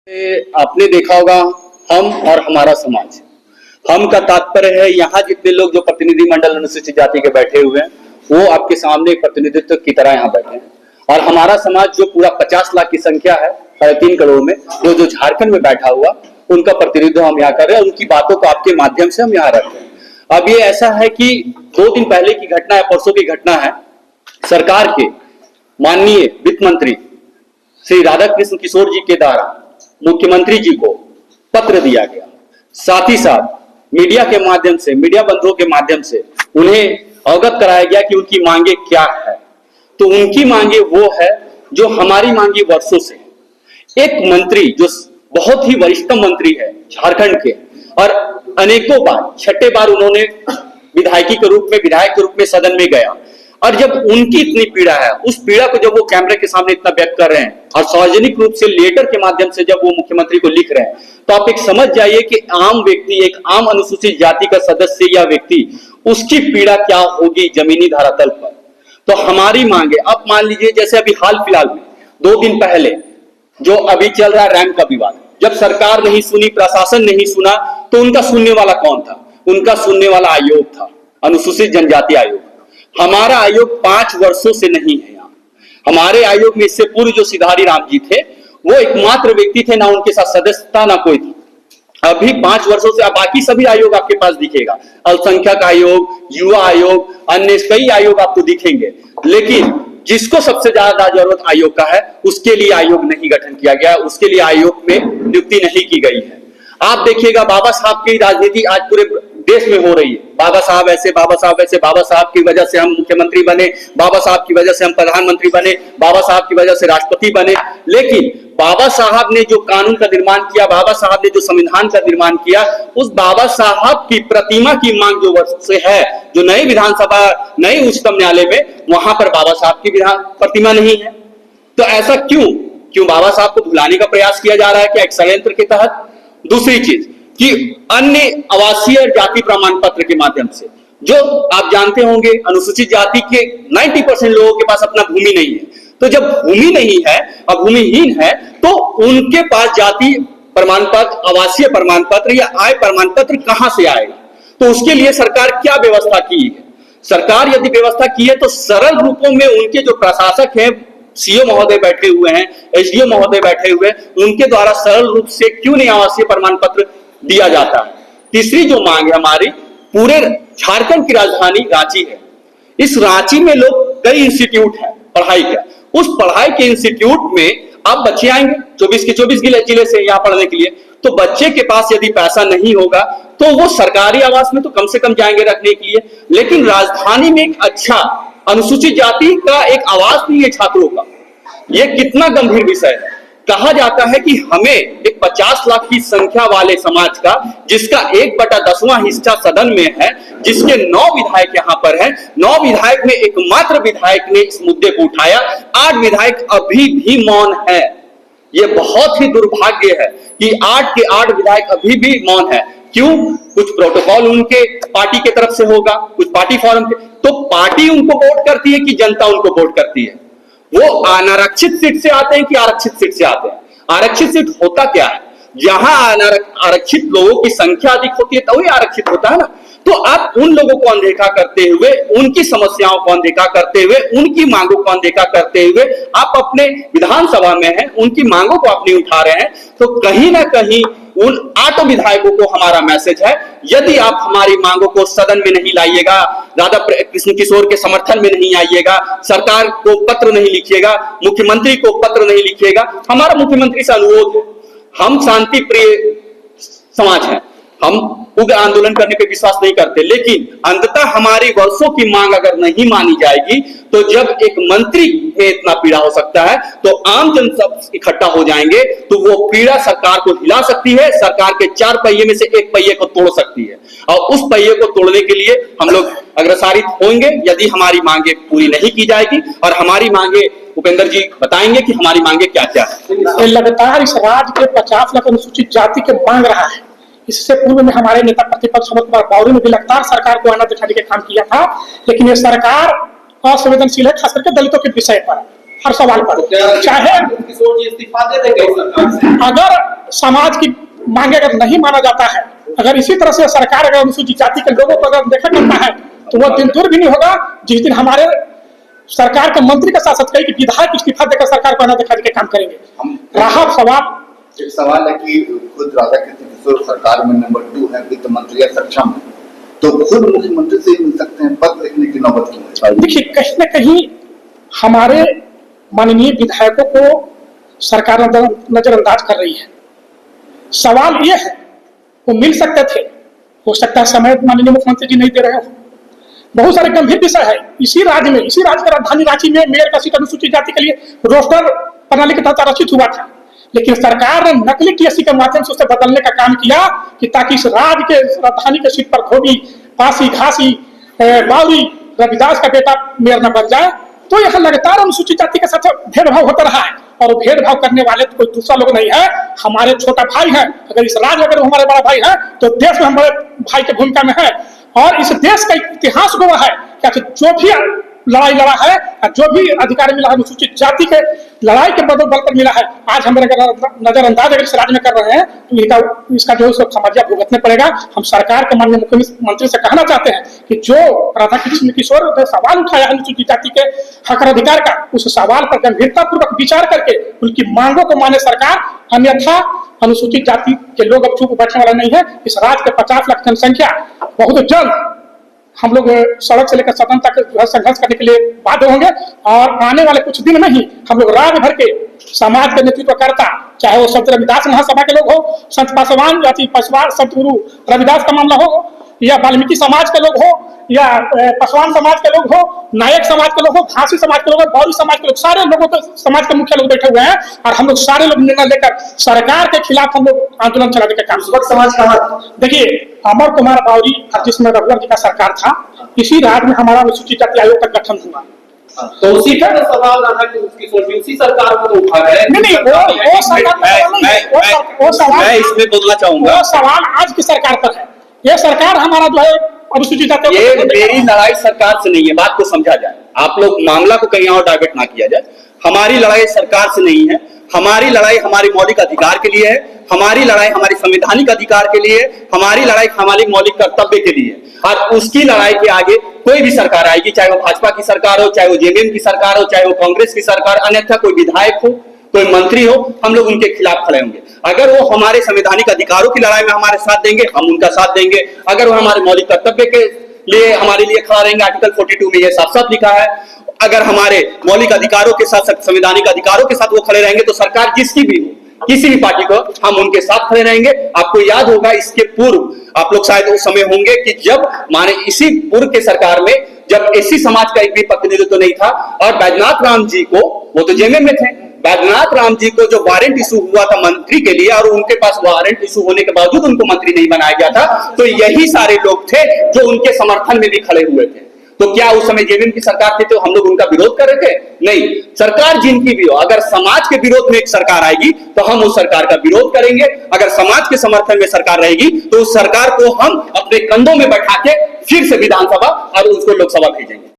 आपने देखा होगा हम और हमारा समाज। हम का तात्पर्य है यहाँ जितने लोग जो प्रतिनिधिमंडल अनुसूचित जाति के बैठे हुए हैं वो आपके सामने प्रतिनिधित्व की तरह यहाँ बैठे हैं, और हमारा समाज जो पूरा 50 लाख की संख्या है 3.5 करोड़ में, जो झारखंड में बैठा हुआ, उनका प्रतिनिधित्व हम यहाँ कर रहे हैं। उनकी बातों को आपके माध्यम से हम यहाँ रख रहे हैं। अब ये ऐसा है कि 2 दिन पहले की घटना है, परसों की घटना है। सरकार के माननीय वित्त मंत्री श्री राधाकृष्ण किशोर जी के द्वारा मुख्यमंत्री जी को पत्र दिया गया, साथ ही साथ मीडिया के माध्यम से, मीडिया बंधुओं के माध्यम से उन्हें अवगत कराया गया कि उनकी मांगे क्या है। तो उनकी मांगे वो है जो हमारी मांगे वर्षों से। एक मंत्री जो बहुत ही वरिष्ठतम मंत्री है झारखंड के, और अनेकों बार, 6ठे बार उन्होंने विधायक के रूप में सदन में गया, और जब उनकी इतनी पीड़ा है, उस पीड़ा को जब वो कैमरे के सामने इतना व्यक्त कर रहे हैं और सार्वजनिक रूप से लेटर के माध्यम से जब वो मुख्यमंत्री को लिख रहे हैं, तो आप एक समझ जाइए कि आम व्यक्ति, एक आम अनुसूचित जाति का सदस्य या व्यक्ति, उसकी पीड़ा क्या होगी जमीनी धरातल पर। तो हमारी मांगे, अब मान लीजिए जैसे अभी हाल फिलहाल में 2 दिन पहले जो अभी चल रहा रैंक का विवाद, जब सरकार नहीं सुनी, प्रशासन नहीं सुना, तो उनका सुनने वाला कौन था? उनका सुनने वाला आयोग था, अनुसूचित जनजाति आयोग। हमारा आयोग 5 वर्षों से नहीं है यहाँ। हमारे आयोग में इससे पूर्व जो सिधारी राम जी थे, वो एकमात्र व्यक्ति थे, ना उनके साथ सदस्य था ना कोई था। अभी 5 वर्षों से, अब बाकी सभी आयोग आपके पास दिखेगा, अल्पसंख्यक आयोग, युवा आयोग, अन्य कई आयोग आपको दिखेंगे, लेकिन जिसको सबसे ज्यादा जरूरत आयोग का है, उसके लिए आयोग नहीं गठन किया गया, उसके लिए आयोग में नियुक्ति नहीं की गई है। आप देखिएगा बाबा साहब की राजनीति आज पूरे देश में हो रही है। बाबा साहब ऐसे, बाबा साहब ऐसे, बाबा साहब की वजह से हम मुख्यमंत्री बने, बाबा साहब की वजह से हम प्रधानमंत्री बने, बाबा साहब की वजह से राष्ट्रपति बने। लेकिन बाबा साहब ने जो कानून का निर्माण किया, बाबा साहब ने जो संविधान का निर्माण किया, उस बाबा साहब की प्रतिमा की मांग जो वर्ष से है, जो नई विधानसभा, नई उच्चतम न्यायालय में, वहां पर बाबा साहब की प्रतिमा नहीं है। तो ऐसा क्यों बाबा साहब को भुलाने का प्रयास किया जा रहा है? क्या एक षड्यंत्र के तहत? दूसरी चीज कि अन्य आवासीय जाति प्रमाण पत्र के माध्यम से, जो आप जानते होंगे अनुसूचित जाति के 90% लोगों के पास अपना भूमि नहीं है। तो जब भूमि नहीं है और भूमिहीन है, तो उनके पास जाति प्रमाण पत्र, आवासीय प्रमाण पत्र या आय प्रमाण पत्र कहां से आएगा? तो उसके लिए सरकार क्या व्यवस्था की है? सरकार यदि व्यवस्था की है तो सरल रूपों में उनके जो प्रशासक है, सीओ महोदय बैठे हुए हैं, एसडीओ महोदय बैठे हुए, उनके द्वारा सरल रूप से क्यों नहीं आवासीय प्रमाण पत्र दिया जाता है? तीसरी जो मांग है हमारी, पूरे झारखंड की राजधानी रांची है। इस रांची में लोग, कई इंस्टीट्यूट है पढ़ाई का, उस पढ़ाई के इंस्टीट्यूट में अब बच्चे आएंगे 24 के 24 जिले से यहाँ पढ़ने के लिए। तो बच्चे के पास यदि पैसा नहीं होगा तो वो सरकारी आवास में तो कम से कम जाएंगे रखने के लिए, लेकिन राजधानी में एक अच्छा अनुसूचित जाति का एक आवास नहीं है छात्रों का। यह कितना गंभीर विषय है। कहा जाता है कि हमें एक 50 लाख की संख्या वाले समाज का, जिसका 1/10वां हिस्सा सदन में है, जिसके 9 विधायक यहाँ पर हैं, 9 विधायक में एकमात्र विधायक ने इस मुद्दे को उठाया, 8 विधायक अभी भी मौन है। यह बहुत ही दुर्भाग्य है कि 8 के 8 विधायक अभी भी मौन है। क्यों? कुछ प्रोटोकॉल उनके पार्टी की तरफ से होगा, कुछ पार्टी फॉर्म के, तो पार्टी उनको वोट करती है कि जनता उनको वोट करती है? वो अनारक्षित सीट से आते हैं कि आरक्षित सीट से आते हैं? आरक्षित सीट होता क्या है? जहां आरक्षित लोगों की संख्या अधिक होती है तभी आरक्षित होता है ना। तो आप उन लोगों को अनदेखा करते हुए, उनकी समस्याओं को अनदेखा करते हुए, उनकी मांगों को अनदेखा करते हुए आप अपने विधानसभा में हैं, उनकी मांगों को आप नहीं उठा रहे हैं। तो कहीं ना कहीं उन 8 विधायकों को हमारा मैसेज है, यदि आप हमारी मांगों को सदन में नहीं लाइएगा, राधा कृष्ण किशोर के समर्थन में नहीं आइएगा, सरकार को पत्र नहीं लिखिएगा, मुख्यमंत्री को पत्र नहीं लिखिएगा, हमारा मुख्यमंत्री से अनुरोध है। हम शांति प्रिय समाज हैं, हम उग्र आंदोलन करने पे विश्वास नहीं करते, लेकिन अंततः हमारी वर्षों की मांग अगर नहीं मानी जाएगी, तो जब एक मंत्री में इतना पीड़ा हो सकता है, तो आम जन सब इकट्ठा हो जाएंगे, तो वो पीड़ा सरकार को हिला सकती है, सरकार के 4 पहिए में से एक पहिए को तोड़ सकती है। और उस पहिए को तोड़ने के लिए हम लोग अग्रसारित होंगे यदि हमारी मांगे पूरी नहीं की जाएगी। और हमारी मांगे उपेंद्र जी बताएंगे कि हमारी मांगे क्या क्या है। लगातार इस राज्य के 50 लाख अनुसूचित जाति के मांग रहा है। इससे पूर्व में हमारे नेता प्रतिपक्ष अमर कुमार बावरी ने भी लगातार सरकार को आना दिखाने का काम किया था, लेकिन ये सरकार असंवेदनशील है, खास करके दलितों के विषय पर, हर सवाल पर। चाहे इस्तीफा दे देंगे सरकार से, अगर समाज की मांगे अगर नहीं माना जाता है, अगर इसी तरह से सरकार अगर अनुसूचित जाति के लोगों को अगर देखा करता है, तो वह दिन दूर भी नहीं होगा जिस दिन हमारे सरकार के मंत्री के साथ साथ कई विधायक इस्तीफा देकर सरकार को अनादिखारी के काम करेंगे। रहा सवाल, एक सवाल है कि खुद राधाकृष्ण किशोर सरकार में नंबर 2 है, वित्त मंत्री या सक्षम है, तो खुद मुख्यमंत्री से मिल सकते हैं, पत्र लिखने की नौबत क्यों है? देखिए, कहीं न कहीं हमारे माननीय विधायकों को सरकार नजरअंदाज कर रही है। सवाल ये है, वो मिल सकते थे, हो सकता है समय माननीय मुख्यमंत्री जी नहीं दे रहे हो। बहुत सारे गंभीर विषय है इसी राज्य में, इसी राज्य की राजधानी रांची में मेयर का सीट अनुसूचित जाति के लिए रोस्टर प्रणाली के तहत आरक्षित हुआ था, लेकिन सरकार ने नकली टीएससी के माध्यम से उसे बदलने का काम किया कि ताकि इस राज्य के राजधानी के सीट पर धोबी, पासी, घासी, बावरी, रविदास का बेटा मेयर न बन जाए। तो यह लगातार अनुसूचित जाति के साथ भेदभाव होता रहा है, और भेदभाव करने वाले तो कोई दूसरा लोग नहीं है, हमारे छोटा भाई है। अगर इस राज्य अगर हमारे बड़ा भाई है, तो देश में हमारे भाई की भूमिका में है, और इस देश का इतिहास गवाह है कि जो भी लड़ाई लड़ा है, जो भी अधिकार मिला है अनुसूचित जाति के लड़ाई के बल पर मिला है, आज हम नजरअंदाज अगर इस राज्य में कर रहे हैं, तो इसका जो है खमियाजा भुगतने पड़ेगा। हम सरकार के माननीय मुख्यमंत्री से कहना चाहते हैं कि जो राधाकृष्ण किशोर ने सवाल उठाया अनुसूचित जाति के हक और अधिकार का, उस सवाल पर गंभीरता पूर्वक विचार करके उनकी मांगों को माने सरकार, अन्यथा अनुसूचित जाति के लोग अब चुप बैठने वाला नहीं है। इस राज्य के 50 लाख जनसंख्या बहुत जल्द हम लोग सड़क से लेकर सदन तक जो है संघर्ष करने के लिए बाध्य होंगे, और आने वाले कुछ दिन में ही हम लोग राज्य भर के समाज के नेतृत्वकर्ता, चाहे वो संत रविदास महासभा के लोग हो, संत पासवान संत गुरु रविदास का मामला हो, या वाल्मीकि समाज के लोग हो, या पासवान समाज के लोग हो, नायक समाज के लोग हो, घासी समाज के लोग हो, बौरी समाज के लोग, सारे लोगों के समाज के मुख्य लोग बैठे हुए हैं, और हम लोग सारे लोग निर्णय लेकर सरकार के खिलाफ हम लोग आंदोलन चलाने का काम। समाज का देखिए, अमर कुमार बावरी जिसमें रघुवर जी का सरकार था, इसी राज्य में हमारा अनुसूचित जाति आयोग का गठन हुआ, तो उसी का सवाल रहा कि उसकी सोच उसी सरकार को उठा रहे हैं। नहीं, वो सवाल मैं इसमें बोलना चाहूंगा, वो सवाल आज की सरकार पर है। ये सरकार हमारा जो है अनुसूचित जाति, ये मेरी लड़ाई सरकार से नहीं है, बात को समझा जाए, आप लोग मामला को कहीं और डाइवर्ट ना किया जाए। हमारी लड़ाई सरकार से नहीं है, हमारी लड़ाई हमारी मौलिक अधिकार के लिए है, हमारी लड़ाई हमारी संवैधानिक अधिकार के लिए, हमारी लड़ाई हमारी मौलिक कर्तव्य के लिए। और उसकी लड़ाई के आगे कोई भी सरकार आएगी, चाहे वो भाजपा की सरकार हो, चाहे वो जेएमएम की सरकार हो, चाहे वो कांग्रेस की सरकार, अन्यथा कोई विधायक हो, कोई मंत्री हो, हम लोग उनके खिलाफ खड़े होंगे। अगर वो हमारे संवैधानिक अधिकारों की लड़ाई में हमारे साथ देंगे, हम उनका साथ देंगे। अगर वो हमारे मौलिक कर्तव्य के लिए हमारे लिए खड़ा रहेंगे, आर्टिकल 42 में ये साफ साफ लिखा है। अगर हमारे मौलिक अधिकारों के साथ, संवैधानिक अधिकारों के साथ वो खड़े रहेंगे, तो सरकार जिसकी भी हो, किसी भी पार्टी को, हम उनके साथ खड़े रहेंगे। आपको याद होगा, इसके पूर्व आप लोग शायद उस समय होंगे कि जब माने इसी पूर्व के सरकार में जब एससी समाज का एक भी प्रतिनिधित्व नहीं था, और बैजनाथ राम जी को, वो तो जेएमएम में थे, बैजनाथ राम जी को जो वारंट इशू हुआ था मंत्री के लिए, और उनके पास वारंट इशू होने के बावजूद उनको मंत्री नहीं बनाया गया था, तो यही सारे लोग थे जो उनके समर्थन में भी खड़े हुए थे। तो क्या उस समय जेएमएम की सरकार थी तो हम लोग उनका विरोध कर रहे थे? नहीं। सरकार जिनकी भी हो, अगर समाज के विरोध में एक सरकार आएगी तो हम उस सरकार का विरोध करेंगे। अगर समाज के समर्थन में सरकार रहेगी तो उस सरकार को हम अपने कंधों में बैठा के फिर से विधानसभा और उसको लोकसभा भेजेंगे।